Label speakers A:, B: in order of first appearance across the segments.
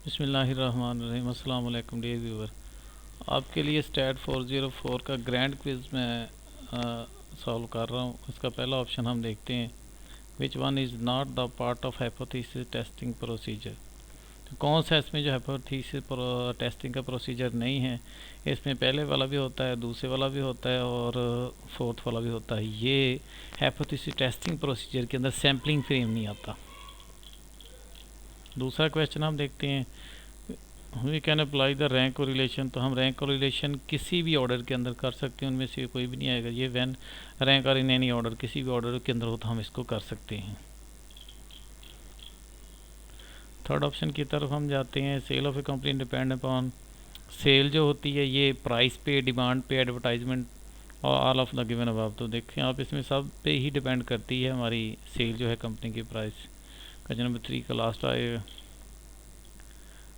A: बिस्मिल्लाहिर्रहमानिर्रहीम। अस्सलाम वालेकुम डियर व्यूवर। आपके लिए स्टैट 404 का ग्रैंड क्विज़ में सॉल्व कर रहा हूँ। इसका पहला ऑप्शन हम देखते हैं, which one is not the part of hypothesis testing procedure. तो कौन सा इसमें जो हाइपोथेसिस टेस्टिंग का प्रोसीजर नहीं है। इसमें पहले वाला भी होता है, दूसरे वाला भी होता है और फोर्थ वाला भी होता है। ये हाइपोथेसिस टेस्टिंग प्रोसीजर के अंदर सैम्पलिंग फ्रेम नहीं आता। दूसरा क्वेश्चन हम देखते हैं, we can apply the rank correlation. तो हम रैंक कोरिलेशन किसी भी ऑर्डर के अंदर कर सकते हैं, उनमें से कोई भी नहीं आएगा। ये व्हेन रैंक और इन एनी ऑर्डर, किसी भी ऑर्डर के अंदर हो तो हम इसको कर सकते हैं। थर्ड ऑप्शन की तरफ हम जाते हैं, sale of a company depend upon. Sale जो होती है ये प्राइस पे, डिमांड पे, एडवर्टाइजमेंट और all of the given above. तो देखें आप, इसमें सब पे ही डिपेंड करती है हमारी सेल जो है कंपनी की प्राइस। क्वेश्चन नंबर 3 का लास्ट आएगा।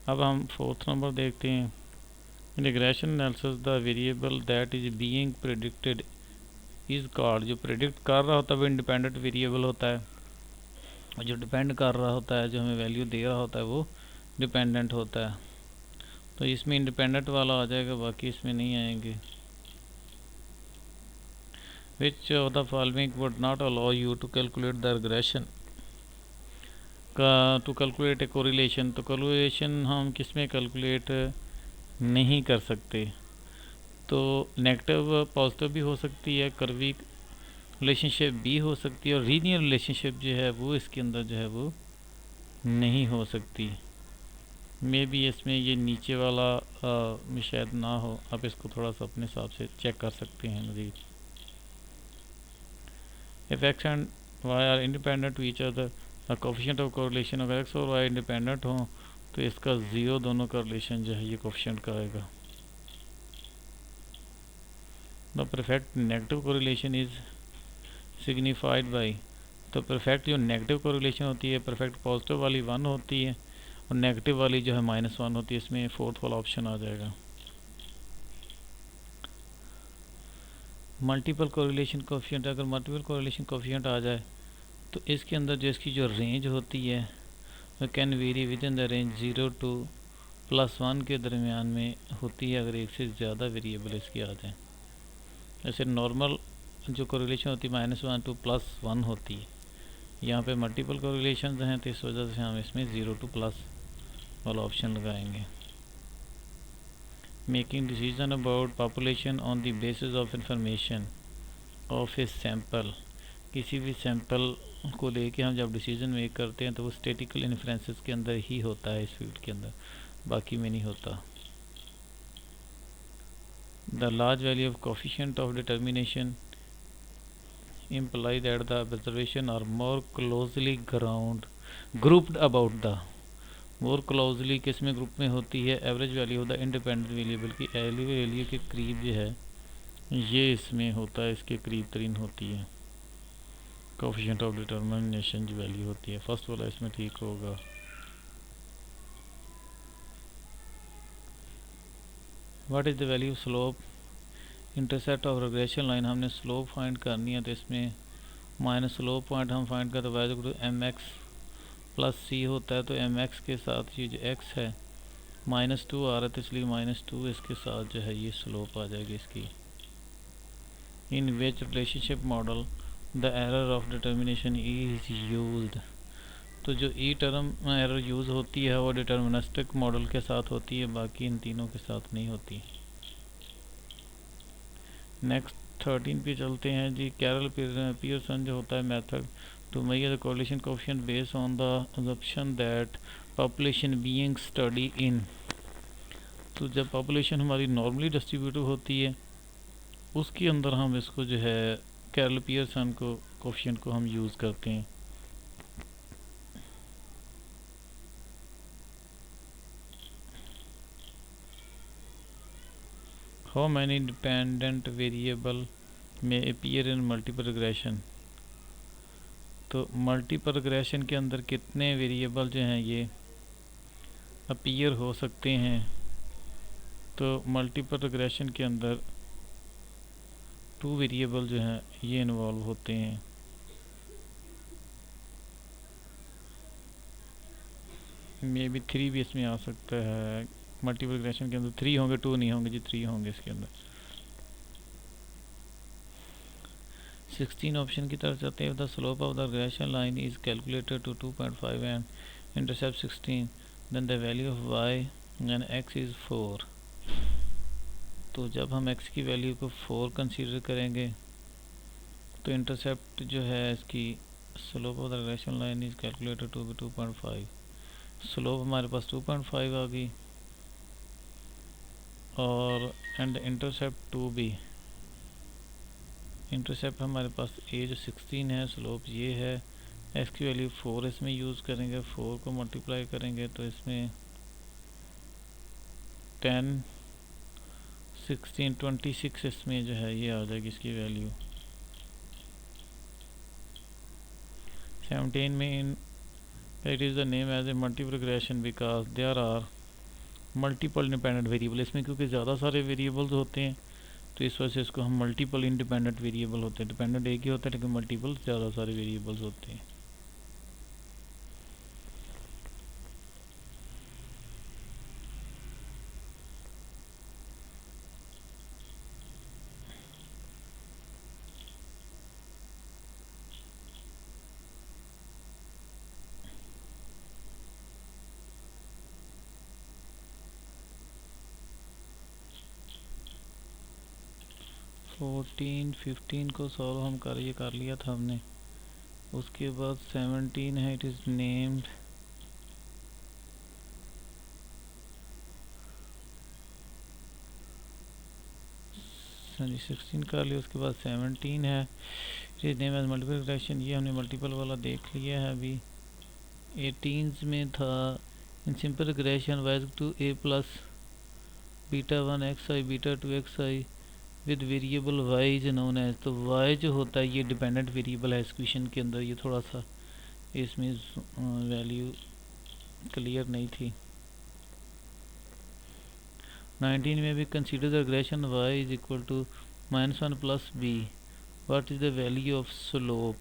A: अब हम फोर्थ नंबर देखते हैं, regression analysis the variable that is being predicted is called. जो प्रेडिक्ट कर रहा होता है वो इंडिपेंडेंट वेरिएबल होता है, और जो डिपेंड कर रहा होता है, जो हमें वैल्यू दे रहा होता है, वो डिपेंडेंट होता है। तो इसमें इंडिपेंडेंट वाला आ जाएगा, बाकी इसमें नहीं आएंगे। Which of the following would not allow you to calculate the regression का टू कैलकुलेट ए कोरिलेशन। तो कोरिलेशन हम किस में कैलकुलेट नहीं कर सकते। तो नेगेटिव पॉजिटिव भी हो सकती है, कर्वी रिलेशनशिप भी हो सकती है, और लीनियर रिलेशनशिप जो है वो इसके अंदर जो है वो नहीं हो सकती। मे बी इसमें ये नीचे वाला में शायद ना हो। आप इसको थोड़ा सा अपने हिसाब से चेक कर सकते हैं मज़ीद। If X and Y are independent to each other, the coefficient of correlation अगर एक्स और वाई इंडिपेंडेंट हो तो इसका ज़ीरो दोनों का रिलेशन जो है ये कोफिशिएंट का आएगा। The perfect negative correlation is signified by. तो परफेक्ट जो नेगेटिव कोरिलेशन होती है, परफेक्ट पॉजिटिव वाली 1 होती है और नेगेटिव वाली जो है -1 होती है। इसमें फोर्थ वाला ऑप्शन आ जाएगा। मल्टीपल कोरिलेशन कोफिशिएंट, अगर मल्टीपल कोरिलेशन कोफिशिएंट आ जाए तो इसके अंदर जो इसकी जो रेंज होती है वो can very with in the range 0 to +1 के दरमियान में होती है, अगर एक से ज़्यादा वेरिएबल इसकी आ जाए। जैसे नॉर्मल जो कोरिलेशन होती है -1 to +1 होती है, यहाँ पे मल्टीपल कोरिलेशन हैं तो इस वजह से हम इसमें 0 to + वाला ऑप्शन लगाएंगे। Making decision about population on the basis of information of A sample. किसी भी सैम्पल को लेके हम जब डिसीजन मेक करते हैं तो वो स्टैटिकल इन्फ्रेंसेस के अंदर ही होता है, इस फील्ड के अंदर, बाकी में नहीं होता। The large value of coefficient of determination imply that the observation are more closely grouped about the। More closely किस में ग्रुप में होती है, average value of the independent variable की वैल्यू के करीब जो है ये इसमें होता है, इसके करीब तरीन होती है। कोफिशिएंट ऑफ डिटर्मिनेशन जो वैल्यू होती है, फर्स्ट वाला इसमें ठीक होगा। What is the value slope intercept of regression line. हमने स्लोप फाइंड करनी है तो इसमें माइनस स्लोप पॉइंट हम फाइंड करते हैं y = mx + c होता है। तो mx के साथ ये जो x है -2 आ रहा है, तो इसलिए -2 इसके साथ जो है ये स्लोप आ जाएगी इसकी। In which relationship model the error of determination is used. तो जो ई टर्म एरर यूज़ होती है वो डिटर्मिनिस्टिक मॉडल के साथ होती है, बाकी इन तीनों के साथ नहीं होती। नेक्स्ट 13 पे चलते हैं जी। कैरल पियर्सन जो होता है method to measure the correlation coefficient based on the assumption that population being study in. तो जब पॉपुलेशन हमारी नॉर्मली डिस्ट्रीब्यूटेड होती है उसके अंदर हम इसको जो है कैरल पियर्सन को कोफिशिएंट को हम यूज़ करते हैं। हाउ मैनी डिपेंडेंट वेरिएबल में अपीयर इन मल्टीपल रिग्रेशन। तो मल्टीपल रिग्रेशन के अंदर कितने वेरिएबल जो हैं ये अपीयर हो सकते हैं। तो मल्टीपल रिग्रेशन के अंदर 2 वेरिएबल जो हैं ये इन्वॉल्व होते हैं। मे बी 3 भी इसमें आ सकता है। मल्टीपल रिग्रेशन के अंदर 3 होंगे, 2 नहीं होंगे जी, 3 होंगे इसके अंदर। 16 ऑप्शन की तरफ जाते हैं। The slope of the regression line is calculated to 2.5 and intercept 16, then the value of Y and X is 4। तो जब हम x की वैल्यू को 4 कंसीडर करेंगे तो इंटरसेप्ट जो है इसकी slope of the regression line is calculated to be 2.5। Slope हमारे पास 2.5 आ गई और एंड इंटरसेप्ट 2 भी। इंटरसेप्ट हमारे पास ए जो 16 है, स्लोप ये है, एक्स की वैल्यू 4 इसमें यूज़ करेंगे, 4 को मल्टीप्लाई करेंगे तो इसमें 10 16 26 इसमें जो है ये आ जाएगी इसकी वैल्यू। 17 में it is the name as a multiple regression because there are multiple independent variable. इसमें क्योंकि ज़्यादा सारे वेरिएबल्स होते हैं तो इस वजह से इसको हम मल्टीपल इंडिपेंडेंट वेरिएबल होते हैं। डिपेंडेंट एक ही होता है लेकिन मल्टीपल ज़्यादा सारे वेरिएबल्स होते हैं। फोर्टीन 15 को सॉल्व हम कर लिया था हमने। उसके बाद 17 है, इट इज़ नेम्ड जी 16 कर लिया। उसके बाद 17 है, it is name as multiple regression, ये हमने मल्टीपल वाला देख लिया है अभी। 18 में था in simple regression Y is to a plus beta 1 X I beta 2 X I with variable Y is known as. तो वाई जो होता है ये डिपेंडेंट वेरिएबल है इस क्वेश्चन के अंदर। ये थोड़ा सा इसमें वैल्यू क्लियर नहीं थी। 19 में भी consider the regression Y is equal to -1 plus B, what is the value of slope.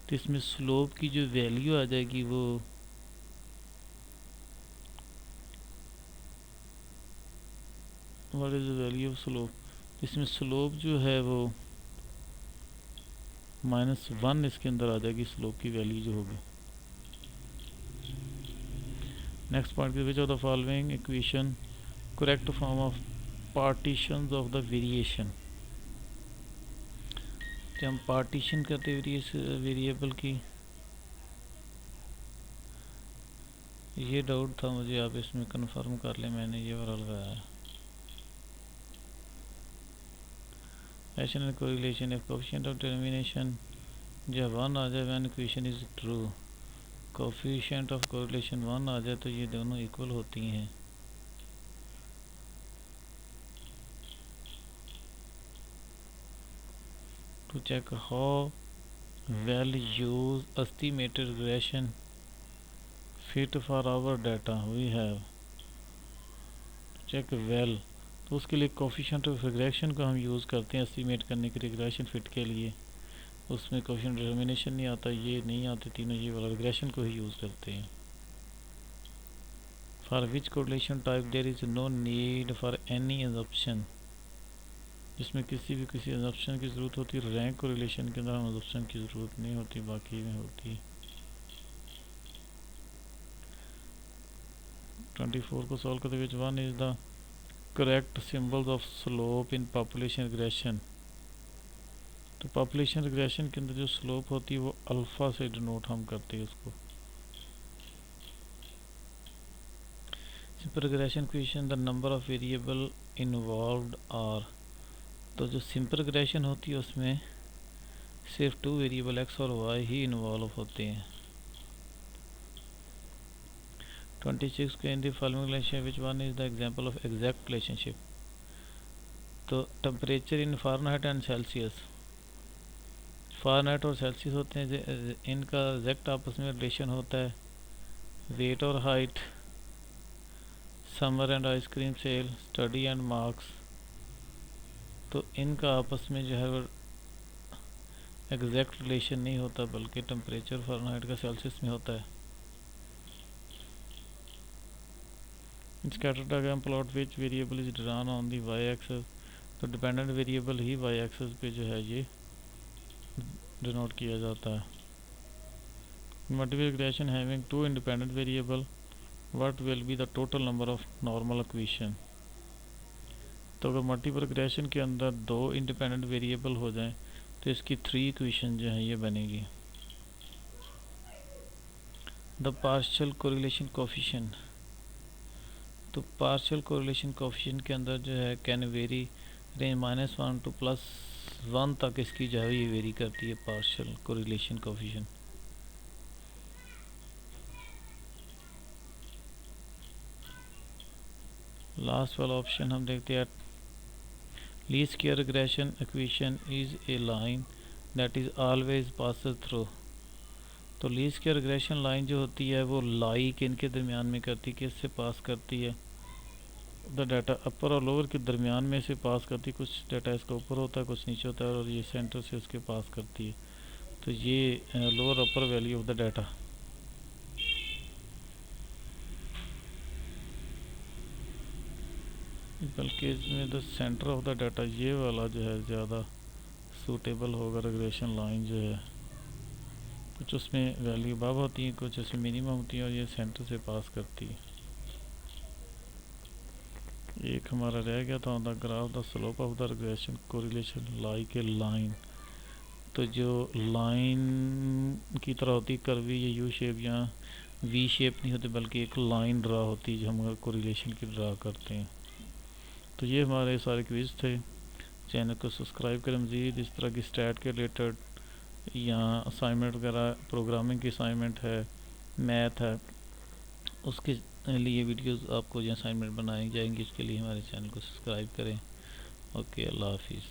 A: तो इसमें स्लोप की जो वैल्यू आ जाएगी वो what is the value of slope, इसमें स्लोप जो है वो -1 इसके अंदर आ जाएगी स्लोप की वैल्यू जो होगी। Next point which of the following equation correct form of partitions of the variation. जब हम पार्टीशन करते वेरिएबल की, ये डाउट था मुझे, आप इसमें कंफर्म कर लें, मैंने ये वाला लगाया है। Relation and correlation, if coefficient of determination जब 1 आ जाए when equation is true, coefficient of correlation 1 आ जाए तो ये दोनों इक्वल होती हैं। To check how well use estimated regression fit for our data, we have check well, तो उसके लिए कोफिशिएंट ऑफ रिग्रेशन को हम यूज़ करते हैं एस्टिमेट करने के लिए रिग्रेशन फिट के लिए। उसमें कोफिशिएंट डिटरमिनेशन नहीं आता, ये नहीं आते तीनों, ये वाला रिग्रेशन को ही यूज़ करते हैं। For which correlation type there is no need for any assumption, जिसमें किसी अजम्पशन की ज़रूरत होती है। रैंक कोरिलेशन के अंदर हम अजम्पशन की ज़रूरत नहीं होती, बाकी में होती है। 24 को सॉल्व करते हुए one is the correct symbols of slope in population regression. तो पॉपुलेशन रिग्रेशन के अंदर जो स्लोप होती है वो अल्फ़ा से डिनोट हम करते हैं उसको। Simple regression question, the number of variable involved are. तो जो सिंपल रिग्रेशन होती है उसमें सिर्फ 2 वेरिएबल एक्स और वाई ही इन्वॉल्व होते हैं। 26 के in the following relation which one is the example of exact relationship. तो temperature in Fahrenheit and Celsius, Fahrenheit और सेल्सियस होते हैं, इनका एग्जैक्ट आपस में रिलेशन होता है। वेट और height, summer and ice cream sale, study and marks, तो इनका आपस में जो है वो एग्जैक्ट रिलेशन नहीं होता, बल्कि टेम्परेचर फ़ारेनहाइट का सेल्सियस में होता है। Scatter diagram plot which variable is drawn on the Y axis, तो डिपेंडेंट वेरिएबल ही वाई एक्सेस पे जो है ये डिनोट किया जाता है। Multiple regression having two independent variable, what will be the total number of normal equation. तो अगर मल्टीपल रिग्रेशन के अंदर 2 इंडिपेंडेंट वेरिएबल हो जाएं तो इसकी 3 इक्वेशन जो है ये बनेगी। द पार्शियल कोरिलेशन कोफिशिएंट, तो पार्शियल कोरिलेशन कोफिशिएंट के अंदर जो है कैन वेरी रेंज -1 टू +1 तक इसकी जो है ये वेरी करती है पार्शियल कोरिलेशन कोफिशिएंट। लास्ट वाला ऑप्शन हम देखते हैं, least square regression equation is a line that is always passes through. तो लीस्ट स्क्वायर रिग्रेशन लाइन जो होती है वो लाई किन के दरमियान में करती है, किससे पास करती है, द डाटा अपर और लोअर के दरमियान में से पास करती है। कुछ डाटा इसका ऊपर होता है, कुछ नीचे होता है, और ये सेंटर से उसके पास करती है। तो ये lower upper value of the data. बल्कि इसमें the centre of the data ये वाला जो है ज़्यादा सूटेबल होगा। रिग्रेशन लाइन जो है कुछ उसमें वैल्यू अबव होती है, कुछ उसमें मिनिमम होती है, और ये सेंटर से पास करती है। एक हमारा रह गया था on the graph the slope of the regression correlation like a line. तो जो लाइन की तरह होती कर्वी या यू शेप या वी शेप नहीं होती, बल्कि एक लाइन ड्रा होती है जो हम कोरिलेशन की ड्रा करते हैं। तो ये हमारे सारे क्विज़ थे। चैनल को सब्सक्राइब करें। मज़ीद इस तरह की स्टैट के रिलेटेड या असाइनमेंट वगैरह, प्रोग्रामिंग की असाइनमेंट है, मैथ है, उसके लिए वीडियोस आपको जो असाइनमेंट बनाई जाएंगी, इसके लिए हमारे चैनल को सब्सक्राइब करें। ओके, अल्लाह हाफिज़।